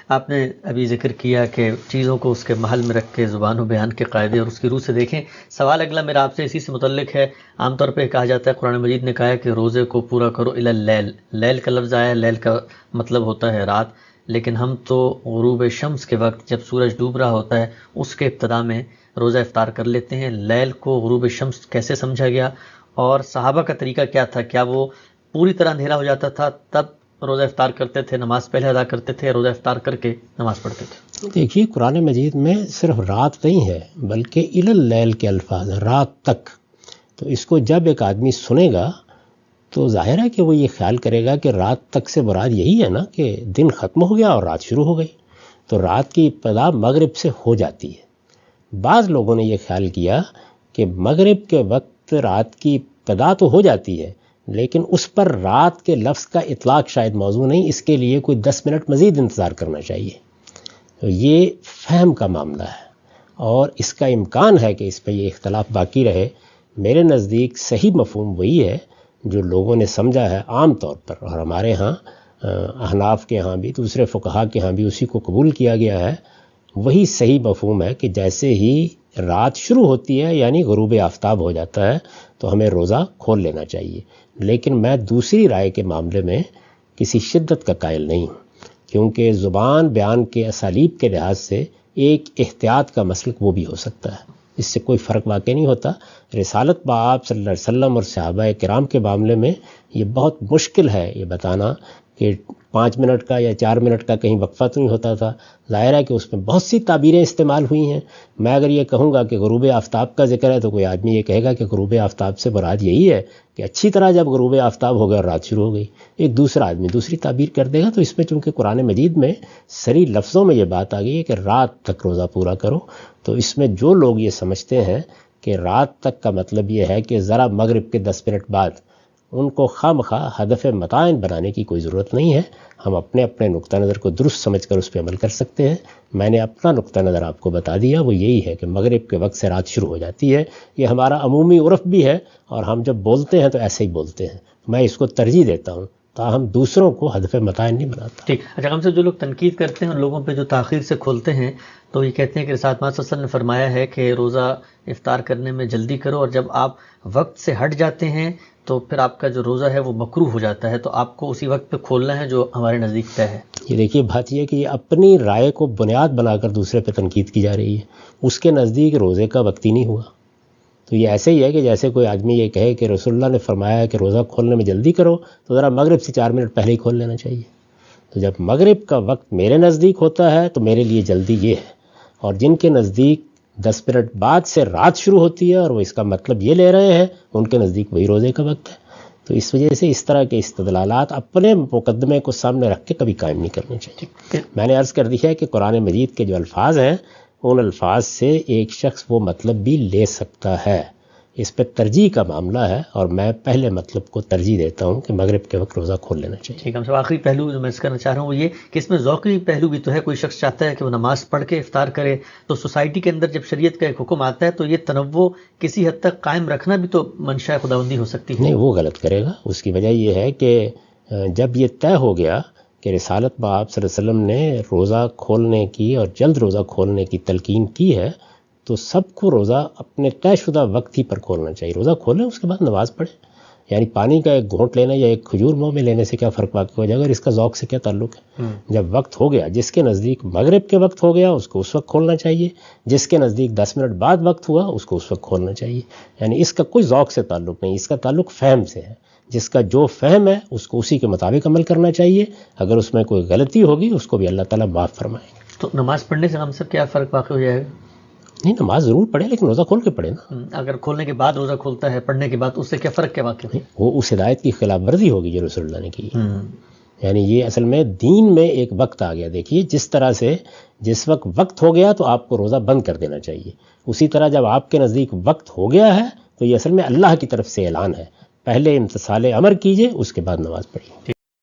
آپ نے ابھی ذکر کیا کہ چیزوں کو اس کے محل میں رکھ کے زبان و بیان کے قاعدے اور اس کی روح سے دیکھیں. سوال اگلا میرا آپ سے اسی سے متعلق ہے. عام طور پہ کہا جاتا ہے، قرآن مجید نے کہا ہے کہ روزے کو پورا کرو الی اللیل. لیل کا لفظ آیا ہے، لیل کا مطلب ہوتا ہے رات، لیکن ہم تو غروب شمس کے وقت جب سورج ڈوب رہا ہوتا ہے اس کے ابتدا میں روزہ افطار کر لیتے ہیں. لیل کو غروب شمس کیسے سمجھا گیا، اور صحابہ کا طریقہ کیا تھا؟ کیا وہ پوری طرح اندھیرا ہو جاتا تھا تب روزہ افطار کرتے تھے، نماز پہلے ادا کرتے تھے، روزہ افطار کر کے نماز پڑھتے تھے؟ دیکھیے قرآن مجید میں صرف رات نہیں ہے بلکہ الی اللیل کے الفاظ ہیں، رات تک. تو اس کو جب ایک آدمی سنے گا تو ظاہر ہے کہ وہ یہ خیال کرے گا کہ رات تک سے مراد یہی ہے نا کہ دن ختم ہو گیا اور رات شروع ہو گئی. تو رات کی ابتدا مغرب سے ہو جاتی ہے. بعض لوگوں نے یہ خیال کیا کہ مغرب کے وقت رات کی ابتدا تو ہو جاتی ہے لیکن اس پر رات کے لفظ کا اطلاق شاید موضوع نہیں، اس کے لیے کوئی 10 منٹ مزید انتظار کرنا چاہیے. تو یہ فہم کا معاملہ ہے اور اس کا امکان ہے کہ اس پہ یہ اختلاف باقی رہے. میرے نزدیک صحیح مفہوم وہی ہے جو لوگوں نے سمجھا ہے عام طور پر، اور ہمارے ہاں احناف کے ہاں بھی دوسرے فقہا کے ہاں بھی اسی کو قبول کیا گیا ہے. وہی صحیح مفہوم ہے کہ جیسے ہی رات شروع ہوتی ہے یعنی غروب آفتاب ہو جاتا ہے تو ہمیں روزہ کھول لینا چاہیے. لیکن میں دوسری رائے کے معاملے میں کسی شدت کا قائل نہیں ہوں، کیونکہ زبان بیان کے اسالیب کے لحاظ سے ایک احتیاط کا مسلک وہ بھی ہو سکتا ہے، اس سے کوئی فرق واقع نہیں ہوتا. رسالت بآب صلی اللہ علیہ وسلم اور صحابہ کرام کے معاملے میں یہ بہت مشکل ہے یہ بتانا کہ 5 منٹ کا یا 4 منٹ کا کہیں وقفہ تو نہیں ہوتا تھا. ظاہر ہے کہ اس میں بہت سی تعبیریں استعمال ہوئی ہیں. میں اگر یہ کہوں گا کہ غروب آفتاب کا ذکر ہے تو کوئی آدمی یہ کہے گا کہ غروب آفتاب سے مراد یہی ہے کہ اچھی طرح جب غروب آفتاب ہو گیا اور رات شروع ہو گئی. ایک دوسرا آدمی دوسری تعبیر کر دے گا. تو اس میں چونکہ قرآن مجید میں صریح لفظوں میں یہ بات آ گئی ہے کہ رات تک روزہ پورا کرو، تو اس میں جو لوگ یہ سمجھتے ہیں کہ رات تک کا مطلب یہ ہے کہ ذرا مغرب کے 10 منٹ بعد، ان کو خواہ ہدف متعین بنانے کی کوئی ضرورت نہیں ہے. ہم اپنے اپنے نقطہ نظر کو درست سمجھ کر اس پہ عمل کر سکتے ہیں. میں نے اپنا نقطہ نظر آپ کو بتا دیا، وہ یہی ہے کہ مغرب کے وقت سے رات شروع ہو جاتی ہے. یہ ہمارا عمومی عرف بھی ہے اور ہم جب بولتے ہیں تو ایسے ہی بولتے ہیں. میں اس کو ترجیح دیتا ہوں تاہم دوسروں کو ہدف متعین نہیں بناتا. ٹھیک. اچھا، ہم سے جو لوگ تنقید کرتے ہیں ان لوگوں پہ جو تاخیر سے کھولتے ہیں تو یہ کہتے ہیں کہ رسالت محمد صلی اللہ علیہ وسلم نے فرمایا ہے کہ روزہ افطار کرنے میں جلدی کرو، اور جب آپ وقت سے ہٹ جاتے ہیں تو پھر آپ کا جو روزہ ہے وہ مکروہ ہو جاتا ہے، تو آپ کو اسی وقت پہ کھولنا ہے جو ہمارے نزدیک طے ہے. یہ دیکھیے بات یہ ہے کہ یہ اپنی رائے کو بنیاد بنا کر دوسرے پہ تنقید کی جا رہی ہے. اس کے نزدیک روزے کا وقت ہی نہیں ہوا. تو یہ ایسے ہی ہے کہ جیسے کوئی آدمی یہ کہے کہ رسول اللہ نے فرمایا ہے کہ روزہ کھولنے میں جلدی کرو تو ذرا مغرب سے 4 منٹ پہلے ہی کھول لینا چاہیے. تو جب مغرب کا وقت میرے نزدیک ہوتا ہے تو میرے لیے جلدی یہ ہے، اور جن کے نزدیک 10 منٹ بعد سے رات شروع ہوتی ہے اور وہ اس کا مطلب یہ لے رہے ہیں، ان کے نزدیک وہی روزے کا وقت ہے. تو اس وجہ سے اس طرح کے استدلالات اپنے مقدمے کو سامنے رکھ کے کبھی قائم نہیں کرنے چاہیے. میں نے عرض کر دی ہے کہ قرآن مجید کے جو الفاظ ہیں ان الفاظ سے ایک شخص وہ مطلب بھی لے سکتا ہے. اس پہ ترجیح کا معاملہ ہے اور میں پہلے مطلب کو ترجیح دیتا ہوں کہ مغرب کے وقت روزہ کھول لینا چاہیے. ٹھیک ہے. ہم سب آخری پہلو جو میں اس کرنا چاہ رہا ہوں وہ یہ کہ اس میں ذوقی پہلو بھی تو ہے. کوئی شخص چاہتا ہے کہ وہ نماز پڑھ کے افطار کرے، تو سوسائٹی کے اندر جب شریعت کا ایک حکم آتا ہے تو یہ تنوع کسی حد تک قائم رکھنا بھی تو منشاء خداوندی ہو سکتی ہے. نہیں، وہ غلط کرے گا. اس کی وجہ یہ ہے کہ جب یہ طے ہو گیا کہ رسالت بآب صلی اللہ علیہ وسلم نے روزہ کھولنے کی اور جلد روزہ کھولنے کی تلقین کی ہے تو سب کو روزہ اپنے طے شدہ وقت ہی پر کھولنا چاہیے. روزہ کھولیں اس کے بعد نماز پڑھیں. یعنی پانی کا ایک گھونٹ لینا یا ایک کھجور منہ میں لینے سے کیا فرق واقع ہو جائے گا، اور اس کا ذوق سے کیا تعلق ہے. جب وقت ہو گیا، جس کے نزدیک مغرب کے وقت ہو گیا اس کو اس وقت کھولنا چاہیے، جس کے نزدیک 10 منٹ بعد وقت ہوا اس کو اس وقت کھولنا چاہیے. یعنی اس کا کوئی ذوق سے تعلق نہیں، اس کا تعلق فہم سے ہے. جس کا جو فہم ہے اس کو اسی کے مطابق عمل کرنا چاہیے. اگر اس میں کوئی غلطی ہوگی اس کو بھی اللہ تعالیٰ معاف فرمائے گا. تو نماز پڑھنے سے ہم سب کیا فرق واقع ہو جائے گا؟ نہیں، نماز ضرور پڑھے لیکن روزہ کھول کے پڑھے نا. اگر کھولنے کے بعد روزہ کھولتا ہے پڑھنے کے بعد، اس سے کیا فرق کیا واقع ہے؟ وہ اس ہدایت کی خلاف ورزی ہوگی جو رسول اللہ نے کی. یعنی یہ اصل میں دین میں ایک وقت آ گیا. دیکھیے جس طرح سے جس وقت ہو گیا تو آپ کو روزہ بند کر دینا چاہیے، اسی طرح جب آپ کے نزدیک وقت ہو گیا ہے تو یہ اصل میں اللہ کی طرف سے اعلان ہے. پہلے امتثال امر کیجئے، اس کے بعد نماز پڑھیے.